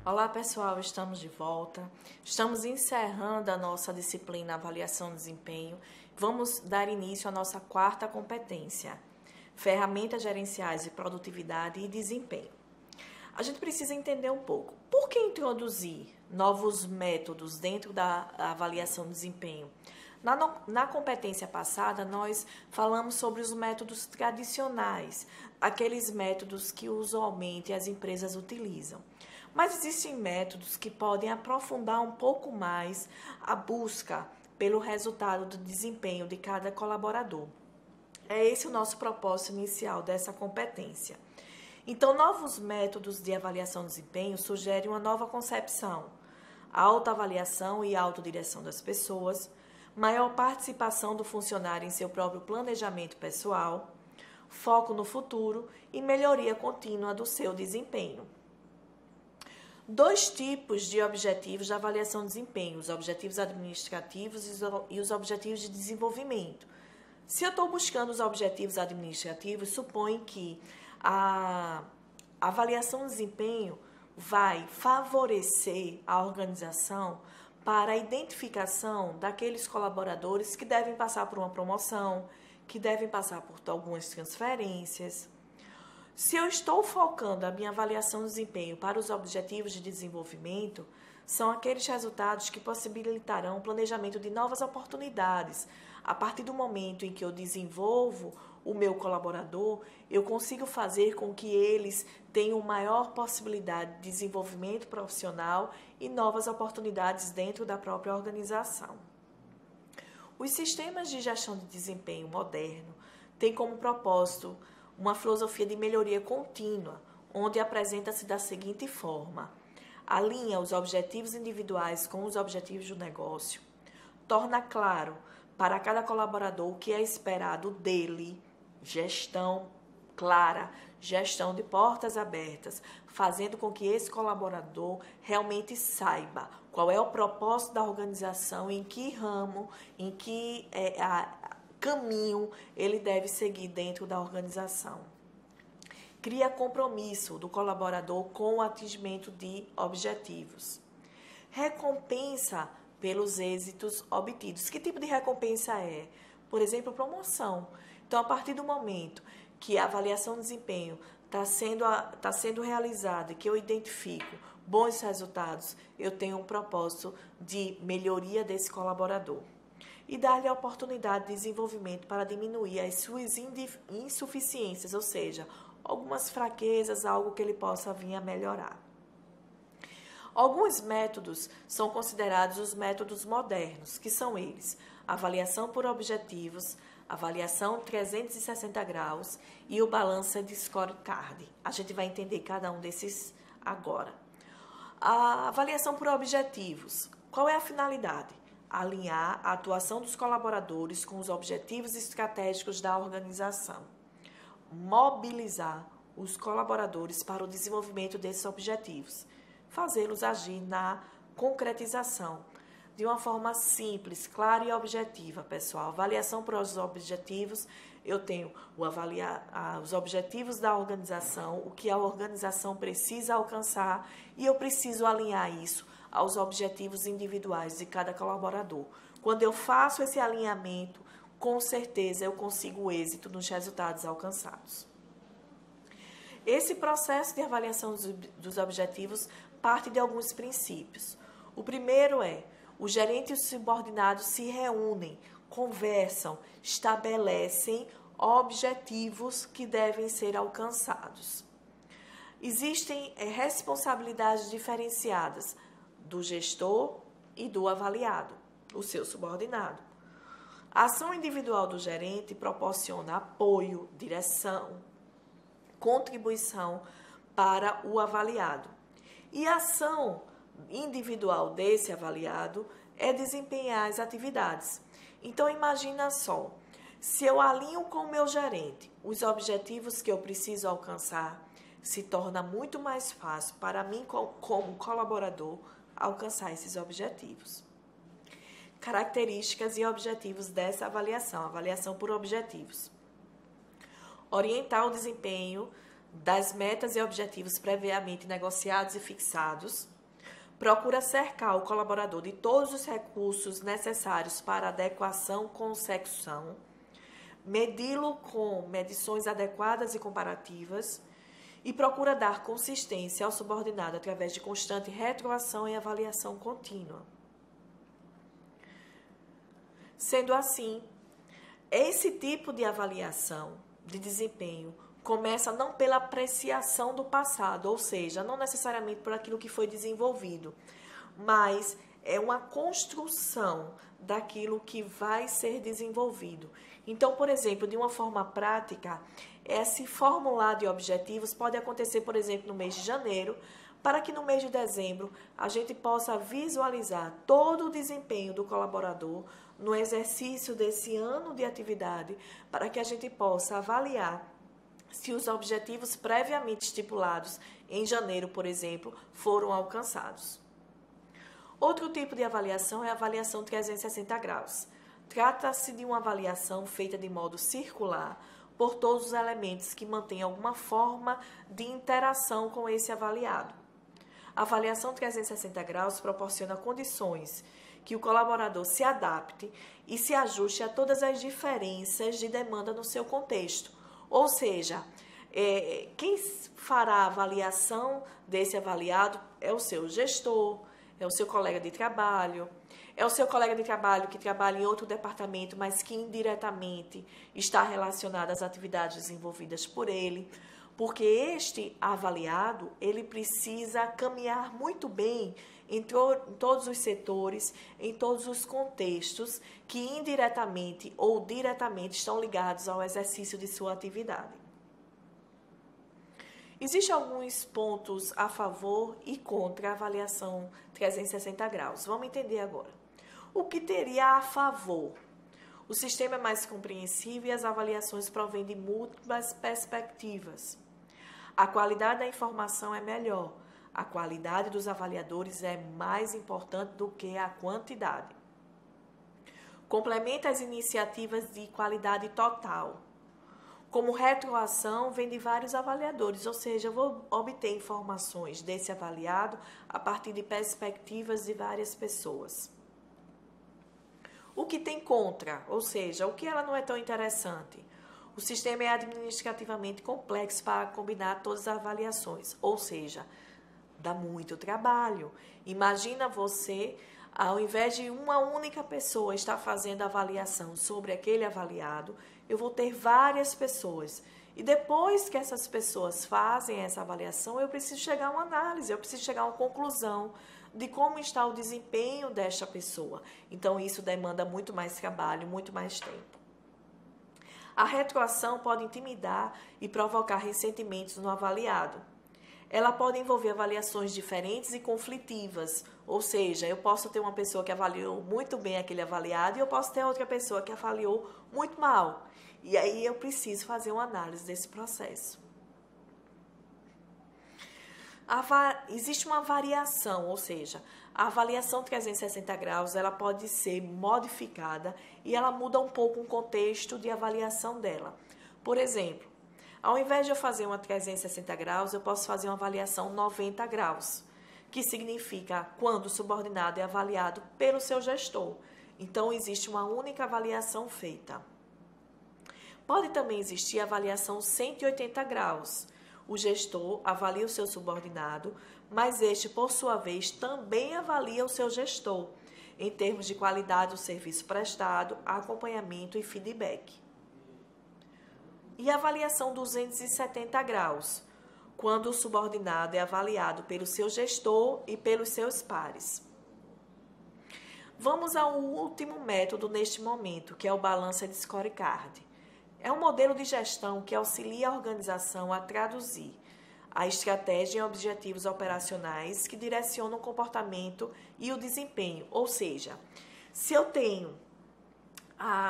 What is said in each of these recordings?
Olá pessoal, estamos de volta. Estamos encerrando a nossa disciplina Avaliação de Desempenho. Vamos dar início à nossa quarta competência, Ferramentas Gerenciais de Produtividade e Desempenho. A gente precisa entender um pouco, por que introduzir novos métodos dentro da avaliação de desempenho? Na competência passada, nós falamos sobre os métodos tradicionais, aqueles métodos que usualmente as empresas utilizam. Mas existem métodos que podem aprofundar um pouco mais a busca pelo resultado do desempenho de cada colaborador. É esse o nosso propósito inicial dessa competência. Então, novos métodos de avaliação de desempenho sugerem uma nova concepção, a autoavaliação e autodireção das pessoas, maior participação do funcionário em seu próprio planejamento pessoal, foco no futuro e melhoria contínua do seu desempenho. Dois tipos de objetivos de avaliação de desempenho, os objetivos administrativos e os objetivos de desenvolvimento. Se eu estou buscando os objetivos administrativos, supõe que a avaliação de desempenho vai favorecer a organização para a identificação daqueles colaboradores que devem passar por uma promoção, que devem passar por algumas transferências. Se eu estou focando a minha avaliação de desempenho para os objetivos de desenvolvimento, são aqueles resultados que possibilitarão o planejamento de novas oportunidades. A partir do momento em que eu desenvolvo o meu colaborador, eu consigo fazer com que eles tenham maior possibilidade de desenvolvimento profissional e novas oportunidades dentro da própria organização. Os sistemas de gestão de desempenho moderno têm como propósito uma filosofia de melhoria contínua, onde apresenta-se da seguinte forma: alinha os objetivos individuais com os objetivos do negócio, torna claro para cada colaborador o que é esperado dele, gestão clara, gestão de portas abertas, fazendo com que esse colaborador realmente saiba qual é o propósito da organização, em que ramo, em que caminho ele deve seguir dentro da organização. Cria compromisso do colaborador com o atingimento de objetivos. Recompensa pelos êxitos obtidos. Que tipo de recompensa é? Por exemplo, promoção. Então, a partir do momento que a avaliação de desempenho está sendo realizada e que eu identifico bons resultados, eu tenho um propósito de melhoria desse colaborador. E dar-lhe a oportunidade de desenvolvimento para diminuir as suas insuficiências, ou seja, algumas fraquezas, algo que ele possa vir a melhorar. Alguns métodos são considerados os métodos modernos, que são eles: avaliação por objetivos, avaliação 360 graus e o Balanced Scorecard. A gente vai entender cada um desses agora. A avaliação por objetivos. Qual é a finalidade? Alinhar a atuação dos colaboradores com os objetivos estratégicos da organização. Mobilizar os colaboradores para o desenvolvimento desses objetivos. Fazê-los agir na concretização. De uma forma simples, clara e objetiva, pessoal. Avaliação para os objetivos. Eu tenho os objetivos da organização, o que a organização precisa alcançar, e eu preciso alinhar isso aos objetivos individuais de cada colaborador. Quando eu faço esse alinhamento, com certeza eu consigo o êxito nos resultados alcançados. Esse processo de avaliação dos objetivos parte de alguns princípios. O primeiro é: o gerente e os subordinados se reúnem, conversam, estabelecem objetivos que devem ser alcançados. Existem responsabilidades diferenciadas do gestor e do avaliado, o seu subordinado. A ação individual do gerente proporciona apoio, direção, contribuição para o avaliado. E a ação individual desse avaliado é desempenhar as atividades. Então, imagina só, se eu alinho com o meu gerente os objetivos que eu preciso alcançar, se torna muito mais fácil para mim, como colaborador, alcançar esses objetivos. Características e objetivos dessa avaliação por objetivos. Orientar o desempenho das metas e objetivos previamente negociados e fixados, procura cercar o colaborador de todos os recursos necessários para adequação com consecução, medi-lo com medições adequadas e comparativas e procura dar consistência ao subordinado através de constante retroação e avaliação contínua. Sendo assim, esse tipo de avaliação de desempenho começa não pela apreciação do passado, ou seja, não necessariamente por aquilo que foi desenvolvido, mas é uma construção daquilo que vai ser desenvolvido. Então, por exemplo, de uma forma prática, esse formulário de objetivos pode acontecer, por exemplo, no mês de janeiro, para que no mês de dezembro a gente possa visualizar todo o desempenho do colaborador no exercício desse ano de atividade, para que a gente possa avaliar se os objetivos previamente estipulados em janeiro, por exemplo, foram alcançados. Outro tipo de avaliação é a avaliação 360 graus. Trata-se de uma avaliação feita de modo circular por todos os elementos que mantêm alguma forma de interação com esse avaliado. A avaliação 360 graus proporciona condições que o colaborador se adapte e se ajuste a todas as diferenças de demanda no seu contexto. Ou seja, quem fará a avaliação desse avaliado é o seu gestor, é o seu colega de trabalho, é o seu colega de trabalho que trabalha em outro departamento, mas que indiretamente está relacionado às atividades desenvolvidas por ele, porque este avaliado, ele precisa caminhar muito bem em todos os setores, em todos os contextos que indiretamente ou diretamente estão ligados ao exercício de sua atividade. Existem alguns pontos a favor e contra a avaliação 360 graus. Vamos entender agora. O que teria a favor? O sistema é mais compreensível e as avaliações provêm de múltiplas perspectivas. A qualidade da informação é melhor. A qualidade dos avaliadores é mais importante do que a quantidade. Complementa as iniciativas de qualidade total. Como retroação, vem de vários avaliadores, ou seja, eu vou obter informações desse avaliado a partir de perspectivas de várias pessoas. O que tem contra, ou seja, o que ela não é tão interessante? O sistema é administrativamente complexo para combinar todas as avaliações, ou seja, dá muito trabalho. Imagina você, ao invés de uma única pessoa estar fazendo a avaliação sobre aquele avaliado, eu vou ter várias pessoas. E depois que essas pessoas fazem essa avaliação, eu preciso chegar a uma análise, eu preciso chegar a uma conclusão de como está o desempenho desta pessoa. Então, isso demanda muito mais trabalho, muito mais tempo. A retroação pode intimidar e provocar ressentimentos no avaliado. Ela pode envolver avaliações diferentes e conflitivas, ou seja, eu posso ter uma pessoa que avaliou muito bem aquele avaliado e eu posso ter outra pessoa que avaliou muito mal. E aí eu preciso fazer uma análise desse processo. Existe uma variação, ou seja, a avaliação 360 graus ela pode ser modificada e ela muda um pouco o contexto de avaliação dela. Por exemplo, ao invés de eu fazer uma 360 graus, eu posso fazer uma avaliação 90 graus, que significa quando o subordinado é avaliado pelo seu gestor. Então, existe uma única avaliação feita. Pode também existir a avaliação 180 graus. O gestor avalia o seu subordinado, mas este, por sua vez, também avalia o seu gestor, em termos de qualidade do serviço prestado, acompanhamento e feedback. E a avaliação 270 graus, quando o subordinado é avaliado pelo seu gestor e pelos seus pares. Vamos ao último método neste momento, que é o Balanced Scorecard. É um modelo de gestão que auxilia a organização a traduzir a estratégia em objetivos operacionais que direcionam o comportamento e o desempenho. Ou seja, se eu tenho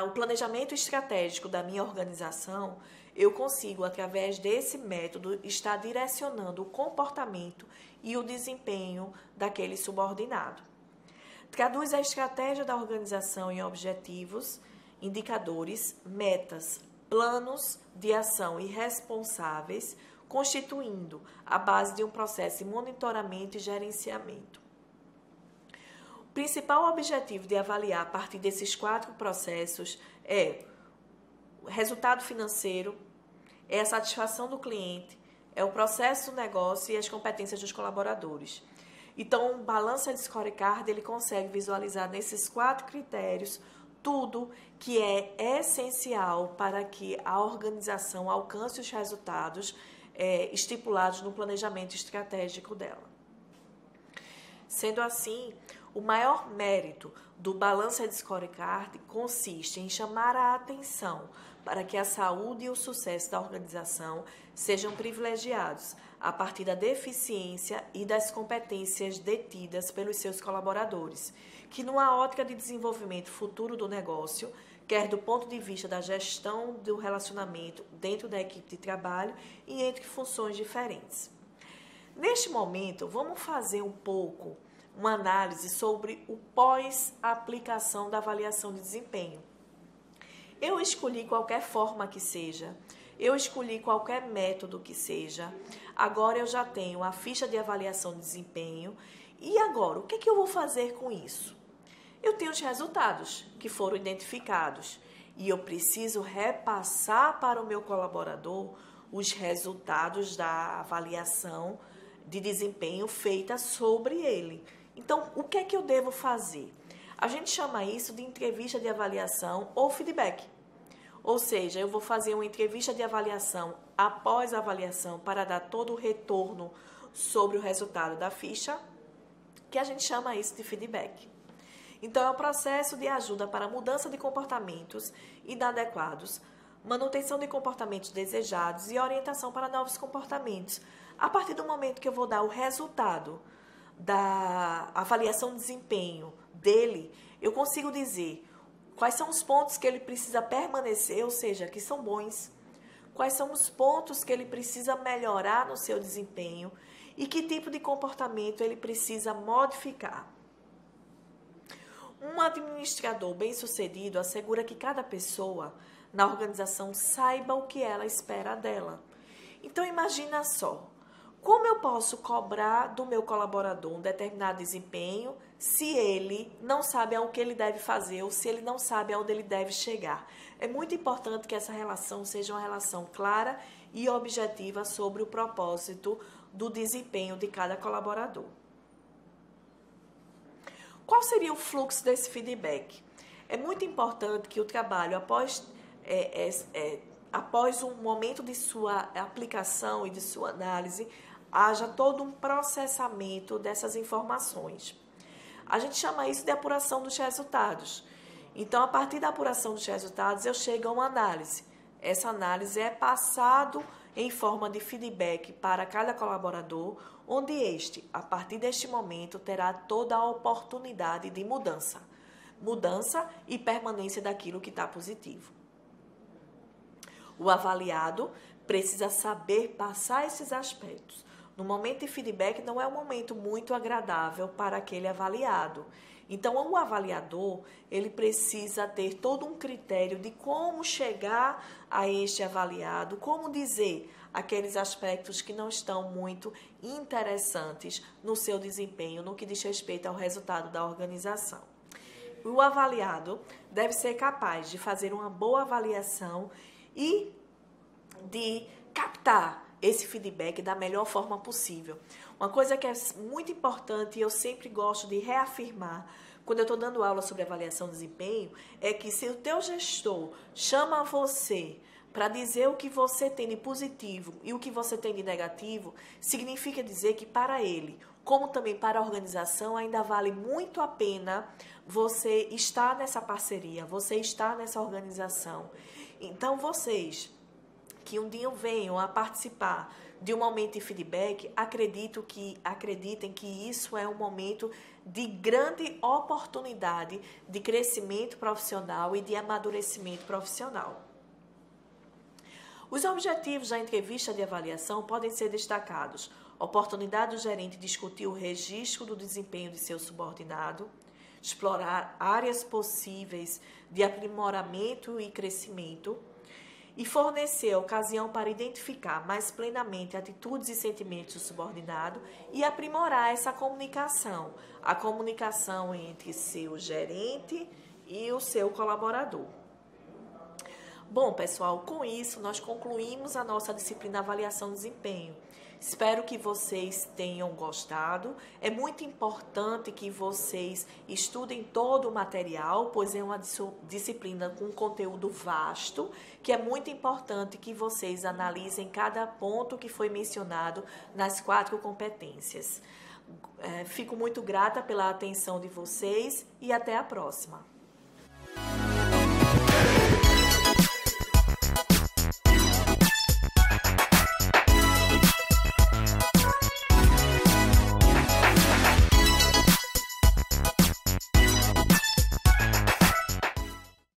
o planejamento estratégico da minha organização, eu consigo, através desse método, estar direcionando o comportamento e o desempenho daquele subordinado. Traduz a estratégia da organização em objetivos, indicadores, metas, planos de ação e responsáveis constituindo a base de um processo de monitoramento e gerenciamento. O principal objetivo de avaliar a partir desses 4 processos é o resultado financeiro, é a satisfação do cliente, é o processo do negócio e as competências dos colaboradores. Então, o Balança de Scorecard, ele consegue visualizar nesses 4 critérios tudo que é essencial para que a organização alcance os resultados estipulados no planejamento estratégico dela. Sendo assim, o maior mérito do Balança de Scorecard consiste em chamar a atenção para que a saúde e o sucesso da organização sejam privilegiados a partir da deficiência e das competências detidas pelos seus colaboradores, que numa ótica de desenvolvimento futuro do negócio, quer do ponto de vista da gestão do relacionamento dentro da equipe de trabalho e entre funções diferentes. Neste momento, vamos fazer um pouco uma análise sobre o pós-aplicação da avaliação de desempenho. Eu escolhi qualquer forma que seja, eu escolhi qualquer método que seja, agora eu já tenho a ficha de avaliação de desempenho e agora, o que é que eu vou fazer com isso? Eu tenho os resultados que foram identificados e eu preciso repassar para o meu colaborador os resultados da avaliação de desempenho feita sobre ele. Então, o que é que eu devo fazer? A gente chama isso de entrevista de avaliação ou feedback. Ou seja, eu vou fazer uma entrevista de avaliação após a avaliação para dar todo o retorno sobre o resultado da ficha, que a gente chama isso de feedback. Então, é um processo de ajuda para mudança de comportamentos inadequados, manutenção de comportamentos desejados e orientação para novos comportamentos. A partir do momento que eu vou dar o resultado da avaliação de desempenho dele, eu consigo dizer quais são os pontos que ele precisa permanecer, ou seja, que são bons, quais são os pontos que ele precisa melhorar no seu desempenho e que tipo de comportamento ele precisa modificar. Um administrador bem-sucedido assegura que cada pessoa na organização saiba o que ela espera dela. Então, imagina só, como eu posso cobrar do meu colaborador um determinado desempenho se ele não sabe ao que ele deve fazer ou se ele não sabe aonde ele deve chegar? É muito importante que essa relação seja uma relação clara e objetiva sobre o propósito do desempenho de cada colaborador. Qual seria o fluxo desse feedback? É muito importante que o trabalho, após um momento de sua aplicação e de sua análise, haja todo um processamento dessas informações. A gente chama isso de apuração dos resultados. Então, a partir da apuração dos resultados, eu chego a uma análise. Essa análise é passado em forma de feedback para cada colaborador, onde este, a partir deste momento, terá toda a oportunidade de mudança e permanência daquilo que está positivo. O avaliado precisa saber passar esses aspectos. No momento de feedback, não é um momento muito agradável para aquele avaliado. Então, o avaliador, ele precisa ter todo um critério de como chegar a este avaliado, como dizer aqueles aspectos que não estão muito interessantes no seu desempenho, no que diz respeito ao resultado da organização. O avaliado deve ser capaz de fazer uma boa avaliação e de captar esse feedback da melhor forma possível. Uma coisa que é muito importante e eu sempre gosto de reafirmar quando eu estou dando aula sobre avaliação de desempenho é que se o teu gestor chama você para dizer o que você tem de positivo e o que você tem de negativo, significa dizer que para ele, como também para a organização, ainda vale muito a pena você estar nessa parceria, você estar nessa organização. Então, vocês que um dia venham a participar de um momento de feedback, acreditem que isso é um momento de grande oportunidade de crescimento profissional e de amadurecimento profissional. Os objetivos da entrevista de avaliação podem ser destacados: oportunidade do gerente discutir o registro do desempenho de seu subordinado, explorar áreas possíveis de aprimoramento e crescimento, e fornecer a ocasião para identificar mais plenamente atitudes e sentimentos do subordinado e aprimorar essa comunicação, a comunicação entre seu gerente e o seu colaborador. Bom, pessoal, com isso nós concluímos a nossa disciplina Avaliação de Desempenho. Espero que vocês tenham gostado. É muito importante que vocês estudem todo o material, pois é uma disciplina com conteúdo vasto, que é muito importante que vocês analisem cada ponto que foi mencionado nas 4 competências. Fico muito grata pela atenção de vocês e até a próxima.